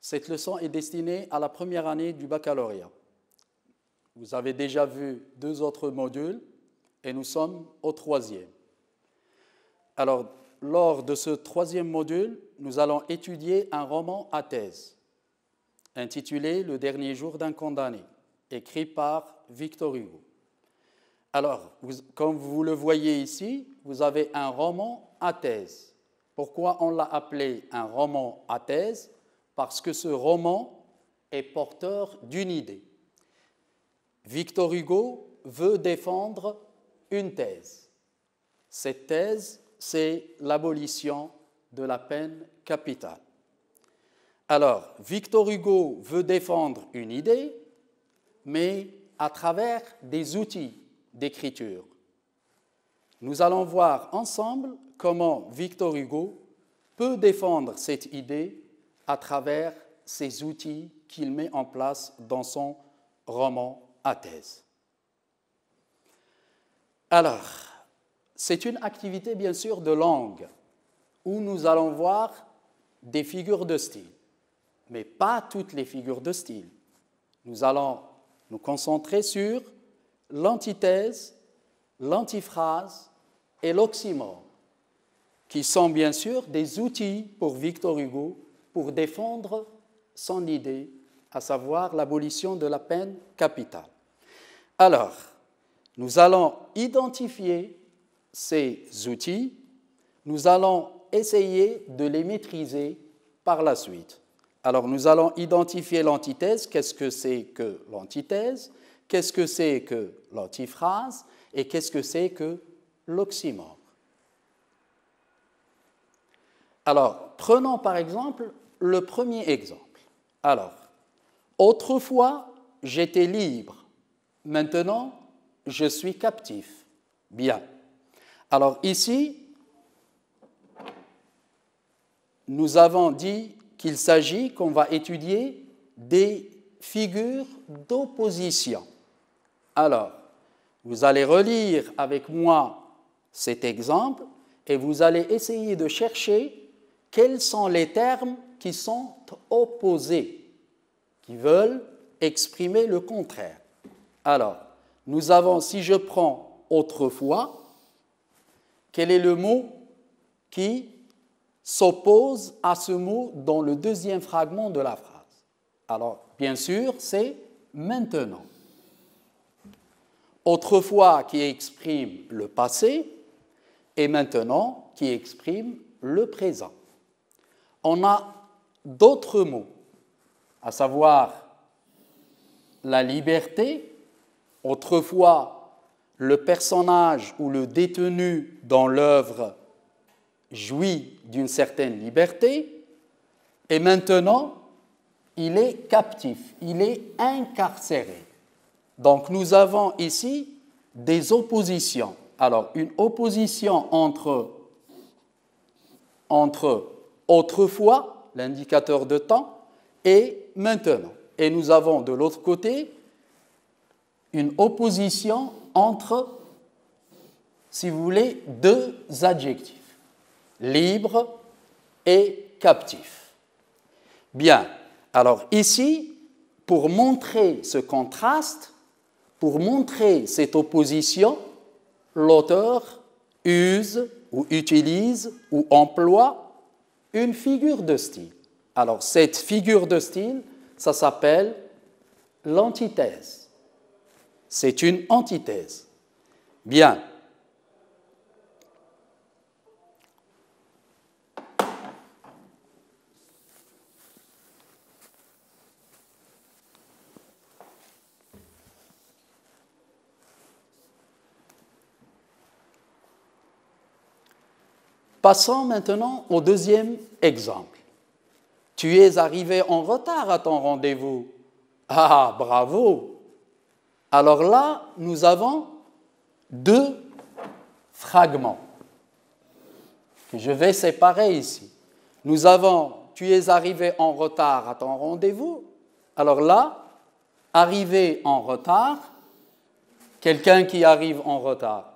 Cette leçon est destinée à la première année du baccalauréat. Vous avez déjà vu 2 autres modules et nous sommes au 3e. Alors, lors de ce 3e module, nous allons étudier un roman à thèse intitulé « Le dernier jour d'un condamné », écrit par Victor Hugo. Alors, comme vous le voyez ici, vous avez un roman à thèse. Pourquoi on l'a appelé un roman à thèse? Parce que ce roman est porteur d'une idée. Victor Hugo veut défendre une thèse. Cette thèse, c'est l'abolition de la peine capitale. Alors, Victor Hugo veut défendre une idée, mais à travers des outils d'écriture. Nous allons voir ensemble comment Victor Hugo peut défendre cette idée à travers ces outils qu'il met en place dans son roman à thèse. Alors, c'est une activité bien sûr de langue où nous allons voir des figures de style, mais pas toutes les figures de style. Nous allons nous concentrer sur l'antithèse, l'antiphrase et l'oxymore, qui sont bien sûr des outils pour Victor Hugo pour défendre son idée, à savoir l'abolition de la peine capitale. Alors, nous allons identifier ces outils, nous allons essayer de les maîtriser par la suite. Alors, nous allons identifier l'antithèse. Qu'est-ce que c'est que l'antithèse? Qu'est-ce que c'est que l'antiphrase? Et qu'est-ce que c'est que l'oxymore? Alors, prenons par exemple le premier exemple. Alors, autrefois, j'étais libre. Maintenant, je suis captif. Bien. Alors ici, nous avons dit qu'il s'agit, qu'on va étudier des figures d'opposition. Alors, vous allez relire avec moi cet exemple et vous allez essayer de chercher quels sont les termes qui sont opposés, qui veulent exprimer le contraire. Alors, nous avons, si je prends autrefois, quel est le mot qui s'oppose à ce mot dans le deuxième fragment de la phrase? Alors, bien sûr, c'est maintenant. Autrefois qui exprime le passé et maintenant qui exprime le présent. On a d'autres mots, à savoir la liberté. Autrefois, le personnage ou le détenu dans l'œuvre jouit d'une certaine liberté et maintenant, il est captif, il est incarcéré. Donc, nous avons ici des oppositions. Alors, une opposition entre autrefois, l'indicateur de temps, et maintenant. Et nous avons de l'autre côté une opposition entre, si vous voulez, 2 adjectifs, libre et captif. Bien, alors ici, pour montrer ce contraste, pour montrer cette opposition, l'auteur use ou utilise ou emploie une figure de style. Alors, cette figure de style, ça s'appelle l'antithèse. C'est une antithèse. Bien. Passons maintenant au deuxième exemple. Tu es arrivé en retard à ton rendez-vous. Ah, bravo! Alors là, nous avons 2 fragments que je vais séparer ici. Nous avons « tu es arrivé en retard à ton rendez-vous ». Alors là, arrivé en retard, quelqu'un qui arrive en retard,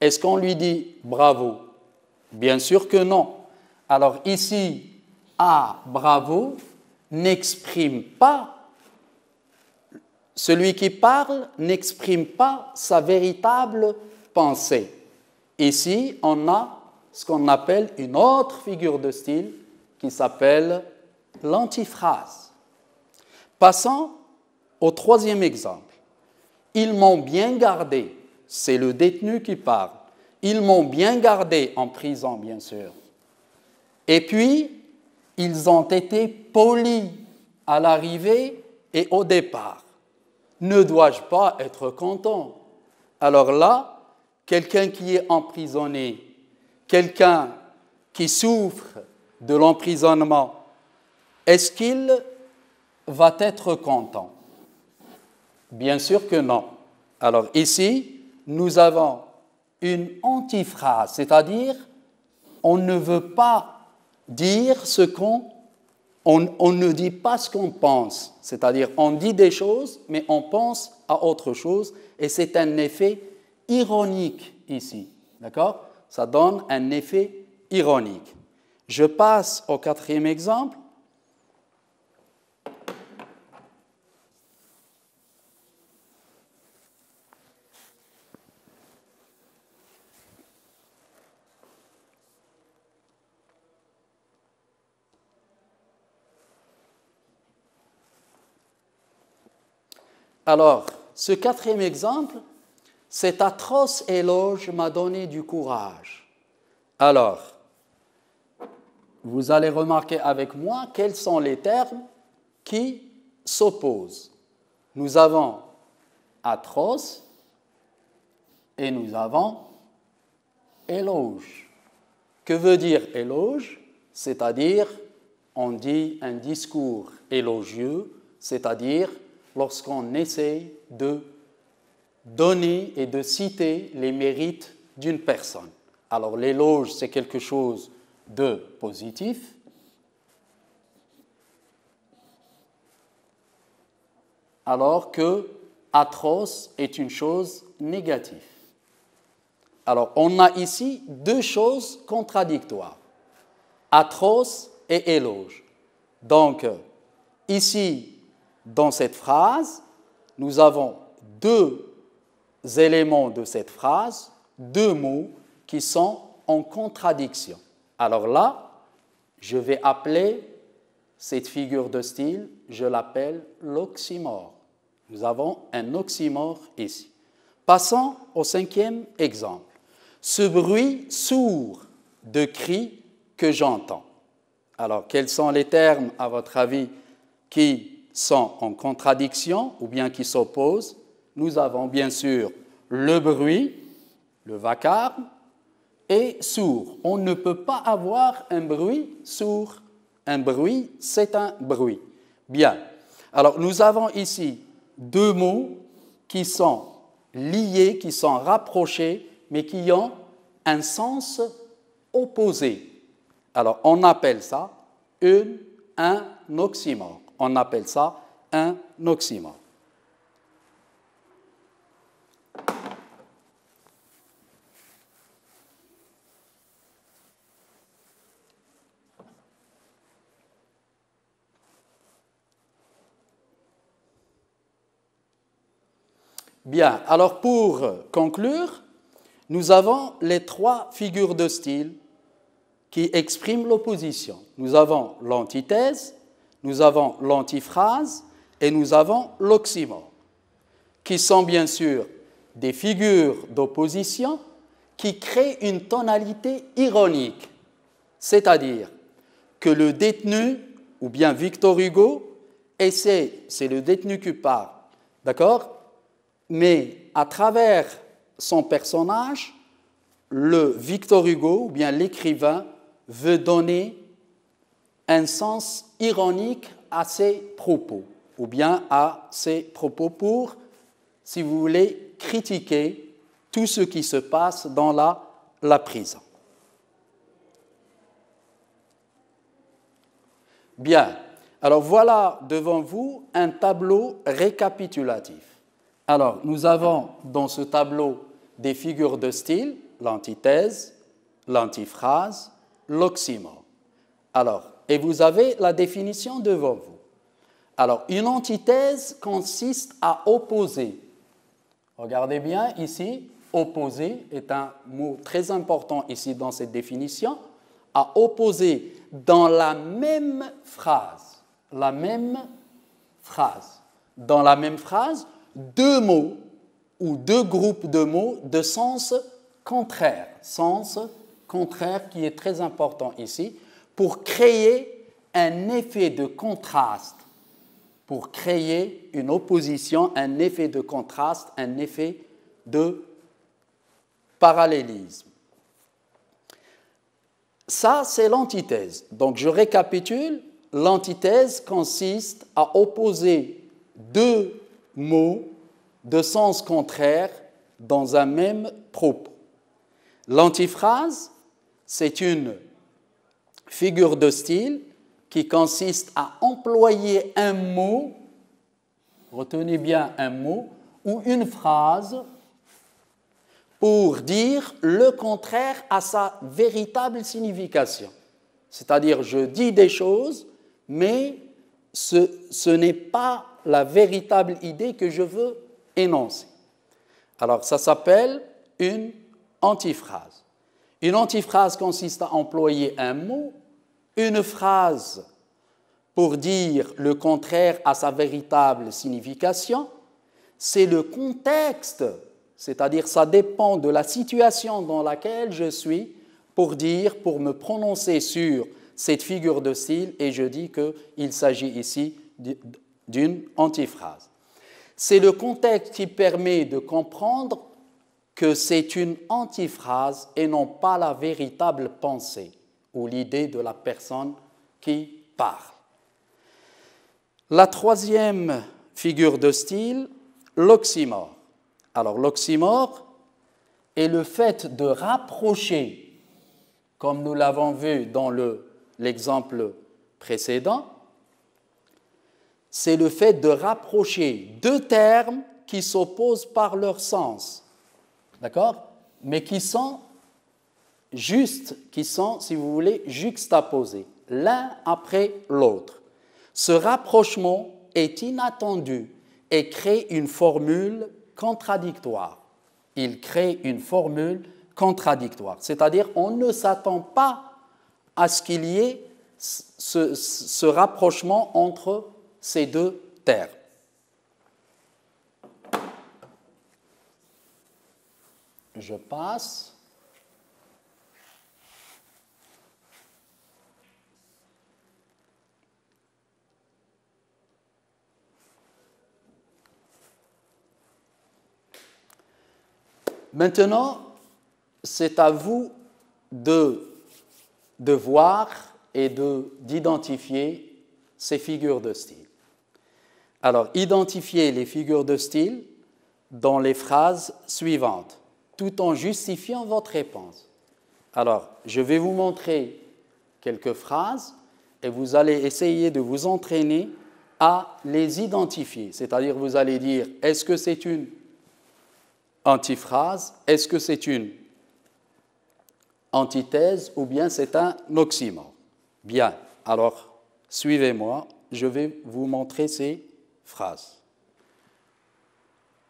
est-ce qu'on lui dit « bravo » ? Bien sûr que non. Alors ici, « ah, bravo », n'exprime pas, celui qui parle n'exprime pas sa véritable pensée. Ici, on a ce qu'on appelle une autre figure de style qui s'appelle l'antiphrase. Passons au troisième exemple. Ils m'ont bien gardé, c'est le détenu qui parle. Ils m'ont bien gardé en prison, bien sûr. Et puis, ils ont été polis à l'arrivée et au départ. Ne dois-je pas être content? Alors là, quelqu'un qui est emprisonné, quelqu'un qui souffre de l'emprisonnement, est-ce qu'il va être content? Bien sûr que non. Alors ici, nous avons une antiphrase, c'est-à-dire on ne veut pas dire ce on ne dit pas ce qu'on pense, c'est-à-dire on dit des choses, mais on pense à autre chose, et c'est un effet ironique ici, d'accord? Ça donne un effet ironique. Je passe au quatrième exemple. Alors, ce quatrième exemple, cet atroce éloge m'a donné du courage. Alors, vous allez remarquer avec moi quels sont les termes qui s'opposent. Nous avons atroce et nous avons éloge. Que veut dire éloge? C'est-à-dire, on dit un discours élogieux, c'est-à-dire lorsqu'on essaie de donner et de citer les mérites d'une personne. Alors l'éloge, c'est quelque chose de positif. Alors que atroce est une chose négative. Alors on a ici deux choses contradictoires, atroce et éloge. Donc ici, dans cette phrase, nous avons deux éléments de cette phrase, deux mots qui sont en contradiction. Alors là, je vais appeler cette figure de style, je l'appelle l'oxymore. Nous avons un oxymore ici. Passons au cinquième exemple. Ce bruit sourd de cris que j'entends. Alors, quels sont les termes, à votre avis, qui sont en contradiction ou bien qui s'opposent? Nous avons bien sûr le bruit, le vacarme, et sourd. On ne peut pas avoir un bruit sourd. Un bruit, c'est un bruit. Bien. Alors, nous avons ici deux mots qui sont liés, qui sont rapprochés, mais qui ont un sens opposé. Alors, on appelle ça un oxymore. On appelle ça un oxymore. Bien, alors pour conclure, nous avons les trois figures de style qui expriment l'opposition. Nous avons l'antithèse, nous avons l'antiphrase et nous avons l'oxymore, qui sont bien sûr des figures d'opposition qui créent une tonalité ironique, c'est-à-dire que le détenu, ou bien Victor Hugo, essaie, c'est le détenu qui parle, d'accord? Mais à travers son personnage, le Victor Hugo, ou bien l'écrivain, veut donner un sens ironique à ses propos, ou bien à ses propos pour, si vous voulez, critiquer tout ce qui se passe dans la prison. Bien, alors voilà devant vous un tableau récapitulatif. Alors, nous avons dans ce tableau des figures de style, l'antithèse, l'antiphrase, l'oxymore. Alors, et vous avez la définition devant vous. Alors, une antithèse consiste à opposer. Regardez bien ici, opposer est un mot très important ici dans cette définition, à opposer dans la même phrase, dans la même phrase, deux mots ou deux groupes de mots de sens contraire qui est très important ici, pour créer un effet de contraste, pour créer une opposition, un effet de contraste, un effet de parallélisme. Ça, c'est l'antithèse. Donc, je récapitule. L'antithèse consiste à opposer deux mots de sens contraire dans un même propos. L'antiphrase, c'est une figure de style qui consiste à employer un mot, retenez bien un mot, ou une phrase pour dire le contraire à sa véritable signification. C'est-à-dire, je dis des choses, mais ce n'est pas la véritable idée que je veux énoncer. Alors, ça s'appelle une antiphrase. Une antiphrase consiste à employer un mot, une phrase pour dire le contraire à sa véritable signification. C'est le contexte, c'est-à-dire ça dépend de la situation dans laquelle je suis pour me prononcer sur cette figure de style, et je dis qu'il s'agit ici d'une antiphrase. C'est le contexte qui permet de comprendre que c'est une antiphrase et non pas la véritable pensée ou l'idée de la personne qui parle. La troisième figure de style, l'oxymore. Alors l'oxymore est le fait de rapprocher, comme nous l'avons vu dans l'exemple précédent, c'est le fait de rapprocher deux termes qui s'opposent par leur sens, d'accord? Mais qui sont, si vous voulez, juxtaposés, l'un après l'autre. Ce rapprochement est inattendu et crée une formule contradictoire. Il crée une formule contradictoire, c'est-à-dire on ne s'attend pas à ce qu'il y ait ce rapprochement entre ces deux termes. Je passe. Maintenant, c'est à vous de voir et d'identifier ces figures de style. Alors, identifiez les figures de style dans les phrases suivantes, tout en justifiant votre réponse. Alors, je vais vous montrer quelques phrases et vous allez essayer de vous entraîner à les identifier. C'est-à-dire, vous allez dire, est-ce que c'est une antiphrase, est-ce que c'est une antithèse ou bien c'est un oxymore? Bien, alors suivez-moi, je vais vous montrer ces phrases.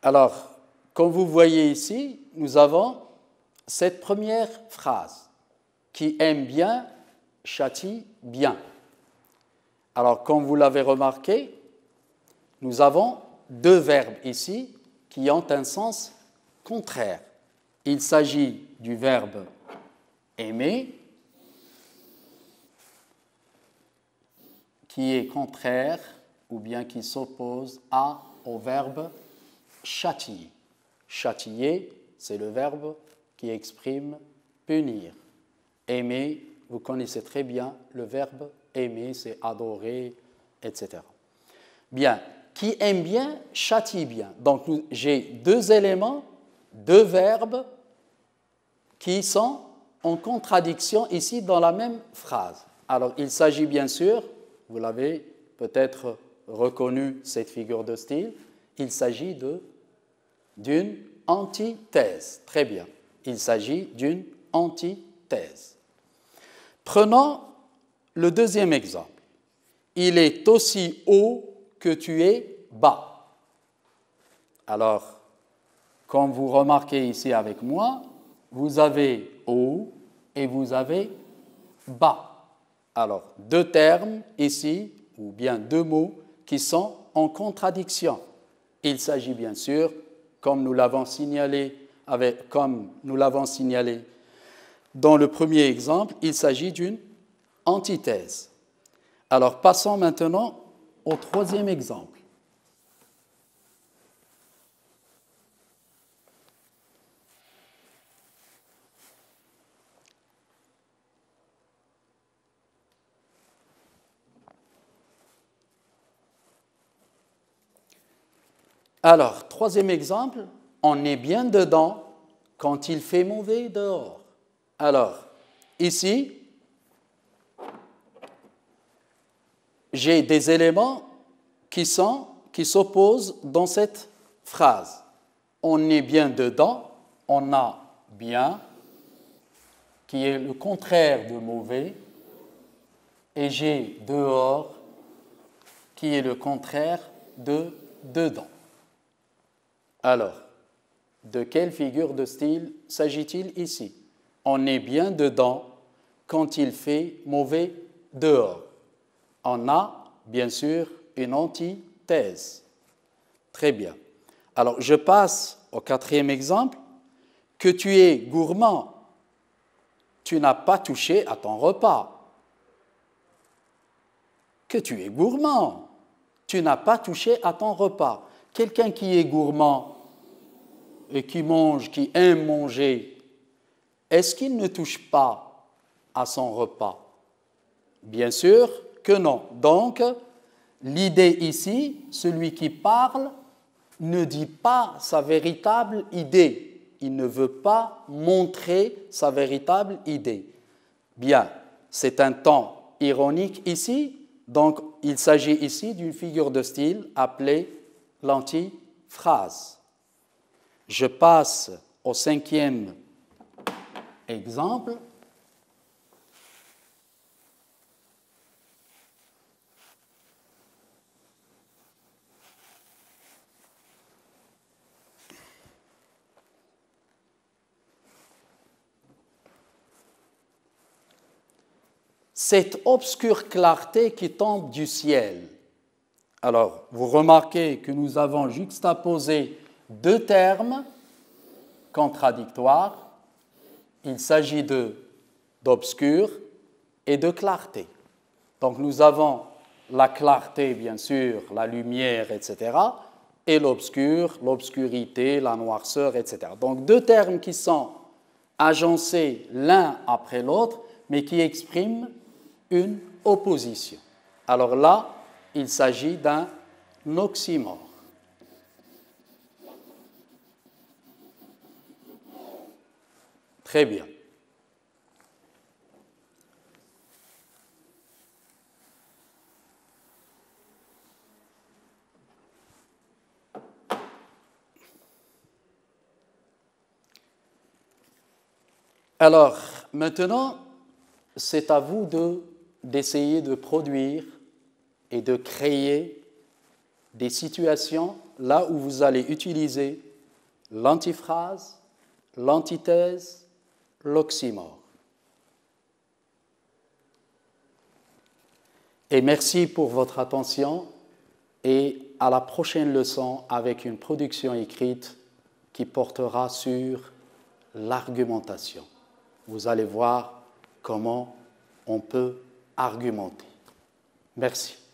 Alors, comme vous voyez ici, nous avons cette première phrase qui aime bien, châtie bien. Alors, comme vous l'avez remarqué, nous avons deux verbes ici qui ont un sens contraire. Il s'agit du verbe aimer, qui est contraire ou bien qui s'oppose au verbe châtier. Châtier, c'est le verbe qui exprime punir. Aimer, vous connaissez très bien le verbe aimer, c'est adorer, etc. Bien, qui aime bien, châtie bien. Donc, j'ai deux éléments, deux verbes qui sont en contradiction ici dans la même phrase. Alors, il s'agit bien sûr, vous l'avez peut-être reconnu cette figure de style, il s'agit d'une antithèse. Très bien, il s'agit d'une antithèse. Prenons le deuxième exemple. Il est aussi haut que tu es bas. Alors, comme vous remarquez ici avec moi, vous avez haut et vous avez bas. Alors, deux termes ici, ou bien deux mots qui sont en contradiction. Il s'agit bien sûr, comme nous l'avons signalé dans le premier exemple, il s'agit d'une antithèse. Alors, passons maintenant au troisième exemple. Alors, troisième exemple, on est bien dedans quand il fait mauvais dehors. Alors, ici, j'ai des éléments qui s'opposent dans cette phrase. On est bien dedans, on a bien, qui est le contraire de mauvais, et j'ai dehors, qui est le contraire de dedans. Alors, de quelle figure de style s'agit-il ici? On est bien dedans quand il fait mauvais dehors. On a, bien sûr, une antithèse. Très bien. Alors, je passe au quatrième exemple. Que tu es gourmand, tu n'as pas touché à ton repas. Que tu es gourmand, tu n'as pas touché à ton repas. Quelqu'un qui est gourmand et qui mange, qui aime manger, est-ce qu'il ne touche pas à son repas? Bien sûr que non. Donc, l'idée ici, celui qui parle ne dit pas sa véritable idée. Il ne veut pas montrer sa véritable idée. Bien, c'est un ton ironique ici, donc il s'agit ici d'une figure de style appelée l'antiphrase. Je passe au cinquième exemple. Cette obscure clarté qui tombe du ciel. Alors, vous remarquez que nous avons juxtaposé deux termes contradictoires. Il s'agit d'obscur et de clarté. Donc, nous avons la clarté, bien sûr, la lumière, etc., et l'obscur, l'obscurité, la noirceur, etc. Donc, deux termes qui sont agencés l'un après l'autre, mais qui expriment une opposition. Alors là, il s'agit d'un oxymore. Très bien. Alors, maintenant, c'est à vous d'essayer de produire et de créer des situations là où vous allez utiliser l'antiphrase, l'antithèse, l'oxymore. Et merci pour votre attention et à la prochaine leçon avec une production écrite qui portera sur l'argumentation. Vous allez voir comment on peut argumenter. Merci.